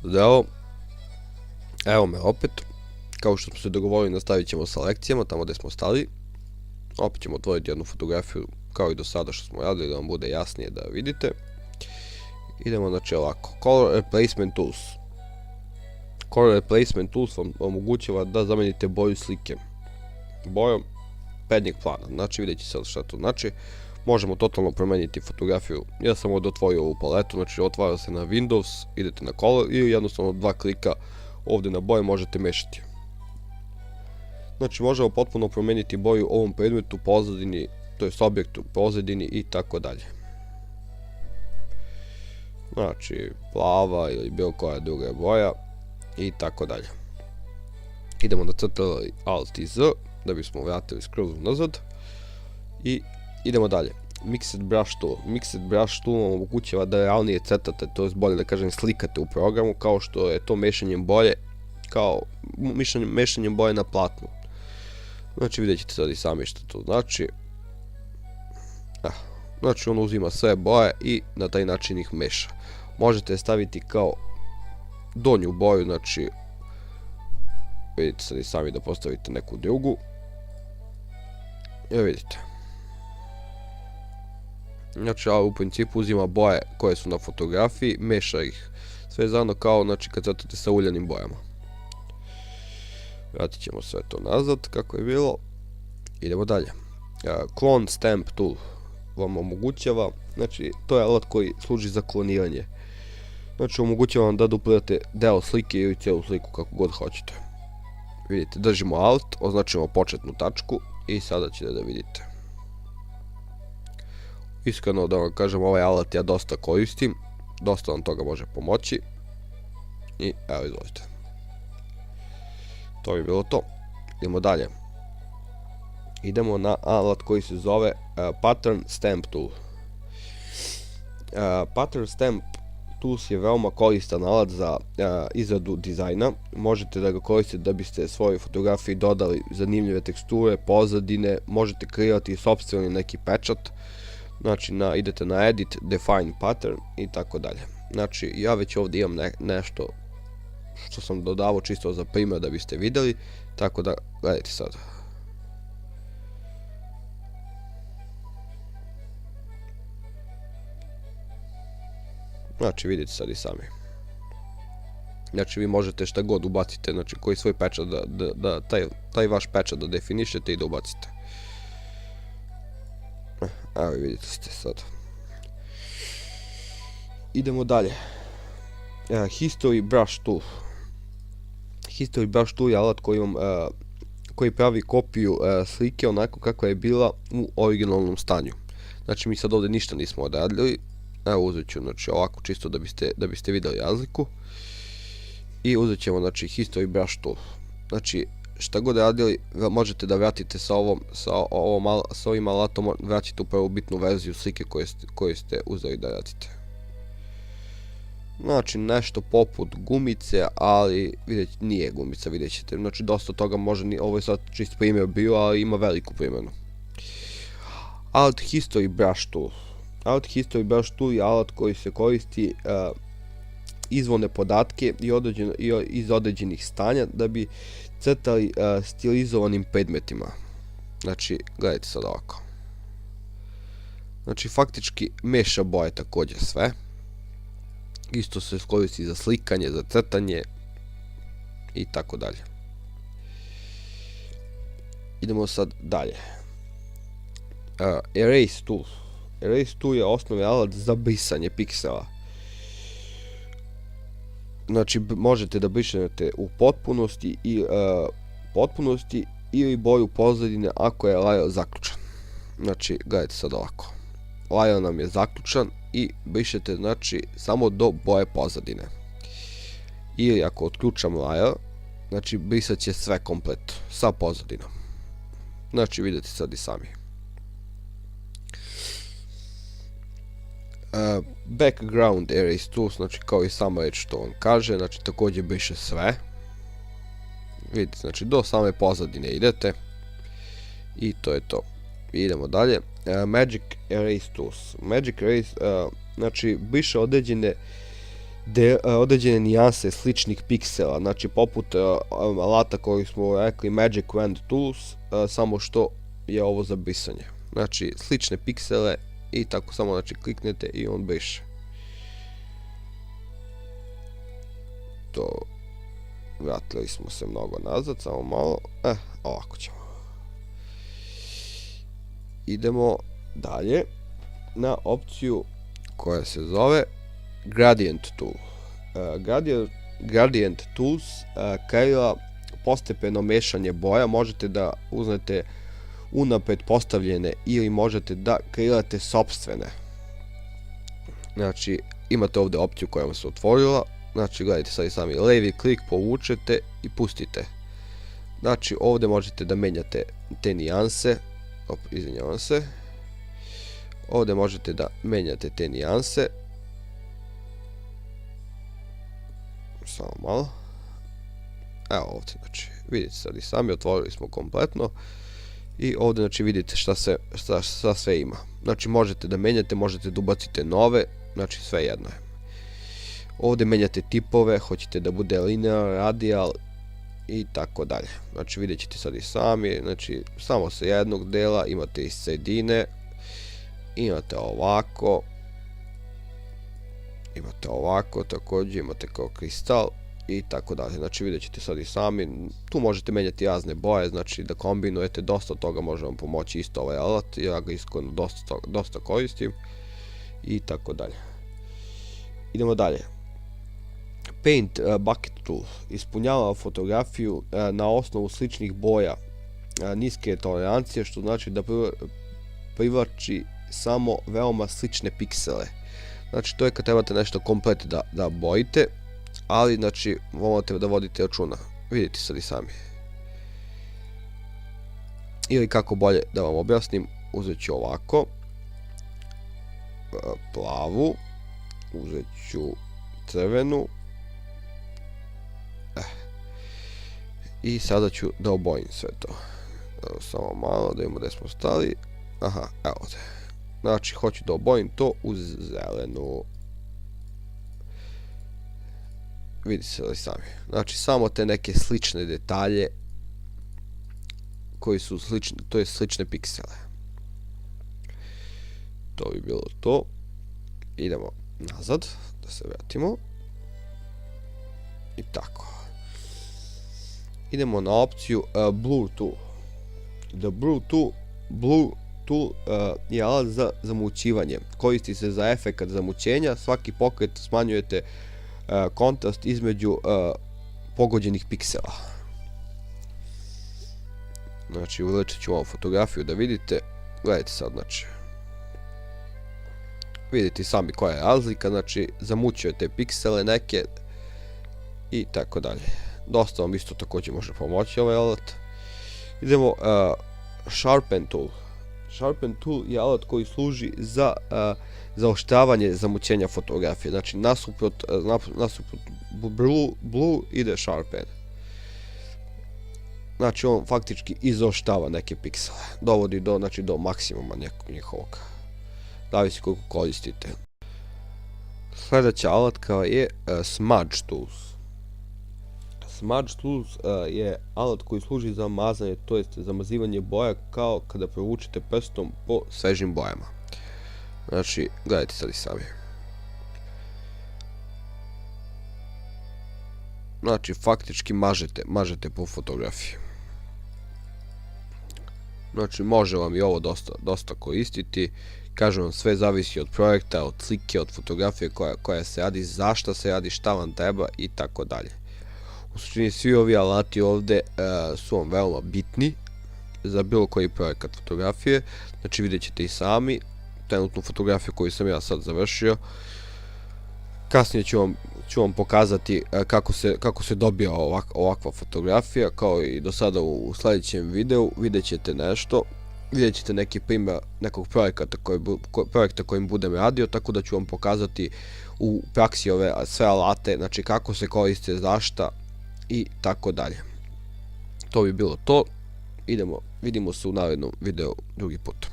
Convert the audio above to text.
Zdravo, evo me opet, kao što smo se dogovorili nastavit ćemo sa lekcijama tamo gde smo stali. Opet ćemo otvoriti jednu fotografiju kao i do sada što smo radili da vam bude jasnije da vidite. Idemo znači ovako, Color Replacement Tools. Color Replacement Tools vam omogućava da zamenite boju slike bojom prednjeg plana. Znači vidjet ćete sad šta to znači. Možemo totalno promeniti fotografiju. Ja sam ovdje otvorio ovu paletu, znači otvara se na Windows, idete na Color i jednostavno dva klika ovdje na boje možete mešati. Znači možemo potpuno promeniti boju ovom predmetu, pozadini, to jest objektu, pozadini i tako dalje. Znači plava ili bilo koja druga boja i tako dalje. Idemo na Ctrl Alt i Z da bismo vratili skroz nazad i idemo dalje. Mixed Brush Tool. Mixed Brush Tool vam omogućava da realnije crtate, to jest bolje da kažem slikate u programu, kao što je to mešanjem boje, kao mešanjem boje na platnu. Znači vidjet ćete sad i sami što to znači. Znači on uzima sve boje i na taj način ih meša. Možete staviti kao donju boju, znači vidite sad i sami da postavite neku drugu. Evo vidite. Znači u principu uzima boje koje su na fotografiji, meša ih sve zajedno kao znači kad crtate sa uljanim bojama. Vratit ćemo sve to nazad kako je bilo. Idemo dalje. Clone Stamp Tool vam omogućava, znači to je alat koji služi za kloniranje. Znači omogućava vam da duplirate deo slike ili cijelu sliku kako god hoćete. Vidite, držimo Alt, označimo početnu tačku i sada ćete da vidite. Iskreno da vam kažem, ovaj alat ja dosta koristim, dosta vam toga može pomoći. I evo izvolite. To bi bilo to. Idemo dalje. Idemo na alat koji se zove Pattern Stamp Tool. Pattern Stamp Tools je veoma koristan alat za izradu dizajna. Možete da ga koristite da biste svojoj fotografiji dodali zanimljive teksture, pozadine, možete kreirati sopstveni neki pečat. Znači idete na Edit, Define Pattern i tako dalje. Znači ja već ovdje imam nešto što sam dodavao čisto za primjer da biste vidjeli, tako da gledajte sad. Znači vidite sad i sami. Znači vi možete šta god ubacite, znači koji svoj pečat da taj vaš pečat da definišete i da ubacite. Evo vidite ste sad. Idemo dalje. History Brush Tool. History Brush Tool je alat koji pravi kopiju slike onako kako je bila u originalnom stanju. Znači mi sad ovdje ništa nismo odradili. Evo uzet ću znači ovako čisto da biste vidjeli razliku. I uzet ćemo znači History Brush Tool. Znači šta god radili možete da vratite sa ovim alatom, vraćate u prvobitnu verziju slike koju ste uzeli da radite. Znači nešto poput gumice, ali nije gumica, vidjet ćete. Znači dosta toga može, ovo je sad čist primjer bio, ali ima veliku primjenu. Alat History Brush Tool. Alat History Brush Tool je alat koji se koristi izvorne podatke iz određenih stanja da bi crtali stilizovanim predmetima. Znači gledajte sad ovako. Znači faktički meša boje također sve. Isto se koristi za slikanje, za crtanje i tako dalje. Idemo sad dalje. Erase Tool. Erase Tool je osnovni alat za brisanje piksela. Znači možete da brišete u potpunosti ili boju pozadine ako je layer zaključan. Znači gledajte sad ovako. Layer nam je zaključan i brišete znači samo do boje pozadine. Ili ako otključam layer, znači brisat će sve komplet sa pozadinom. Znači vidite sad i sami. Background Erase Tool, znači kao i sama reč što on kaže, znači također briše sve. Vidite, znači do same pozadine idete i to je to. Idemo dalje. Magic Erase Tools. Magic Erase, znači briše određene određene nijanse sličnih piksela, znači poput alata koji smo rekli Magic Wand Tools, samo što je ovo za brisanje. Znači slične piksele i tako samo znači kliknete i on briše. To vratili smo se mnogo nazad, samo malo, ovako ćemo. Idemo dalje na opciju koja se zove Gradient Tool. Gradient Tools kreira postepeno mešanje boja, možete da uzmete unapred postavljene ili možete da kreirate sopstvene. Znači imate ovdje opciju koja vam se otvorila, znači gledajte sad i sami, levi klik povučete i pustite. Znači ovdje možete da menjate te nijanse, izvinjavam se, ovdje možete da menjate te nijanse, samo malo, evo ovdje, znači vidite sad i sami, otvorili smo kompletno i ovdje znači vidite šta sve ima. Znači možete da menjate, možete da ubacite nove, znači sve jedno je. Ovdje menjate tipove, hoćete da bude linear, radial i tako dalje. Znači vidjet ćete sad i sami, znači samo sa jednog dela imate iz sredine, imate ovako, također imate kao kristal i tako dalje. Znači vidjet ćete sad i sami, tu možete menjati razne boje, znači da kombinujete, dosta toga može vam pomoći isto ovaj alat, ja ga iskreno dosta koristim i tako dalje. Idemo dalje. Paint Bucket Tool ispunjava fotografiju na osnovu sličnih boja niske tolerancije, što znači da privlači samo veoma slične piksele. Znači to je kad trebate nešto komplet da bojite, ali znači morate da vodite računa. Vidite sad i sami. Ili kako bolje da vam objasnim, uzet ću ovako plavu, uzet ću crvenu i sada ću da obojim sve to. Samo malo da imamo gdje smo stali. Aha, evo ovdje. Znači hoću da obojim to uz zelenu. Vidite se li sami. Znači samo te neke slične detalje koji su slične, to je slične piksele. To bi bilo to. Idemo nazad, da se vratimo. I tako. Idemo na opciju Blur Tool. Blur Tool je alat za zamućivanje. Koristi se za efekat zamućenja. Svaki pokret smanjujete kontrast između pogođenih piksela. Znači ulećet ću ovu fotografiju da vidite. Gledajte sad, znači vidite sami koja je razlika, znači zamućujete piksele neke i tako dalje. Dosta vam isto također može pomoći ovaj alat. Idemo Sharpen Tool. Sharpen Tool je alat koji služi za zaoštravanje zamućenja fotografije. Znači nasuprot Blue ide Sharpen. Znači on faktički izoštava neke piksele. Dovodi do maksimuma njihovog. Zavisi koliko koristite. Sljedeća alatka je Smudge Tools. Smudge Tools je alat koji služi za mazanje, to jest zamazivanje boja kao kada provučete prstom po svežim bojama. Znači, gledajte sad i sami. Znači, faktički mažete po fotografiji. Znači, može vam i ovo dosta koristiti. Kažem vam, sve zavisi od projekta, od slike, od fotografije koja se radi, zašto se radi, šta vam treba i tako dalje. U suštini svi ovi alati ovdje su vam veoma bitni za bilo koji projekat fotografije. Znači vidjet ćete i sami trenutnu fotografiju koju sam ja sad završio. Kasnije ću vam pokazati kako se dobija ovakva fotografija, kao i do sada u sljedećem videu. Vidjet ćete nešto, vidjet ćete neki primjer nekog projekta kojim budem radio, tako da ću vam pokazati u praksi ove sve alate, znači kako se koriste, zašta i tako dalje. To bi bilo to. Vidimo se u narednom videu drugi put.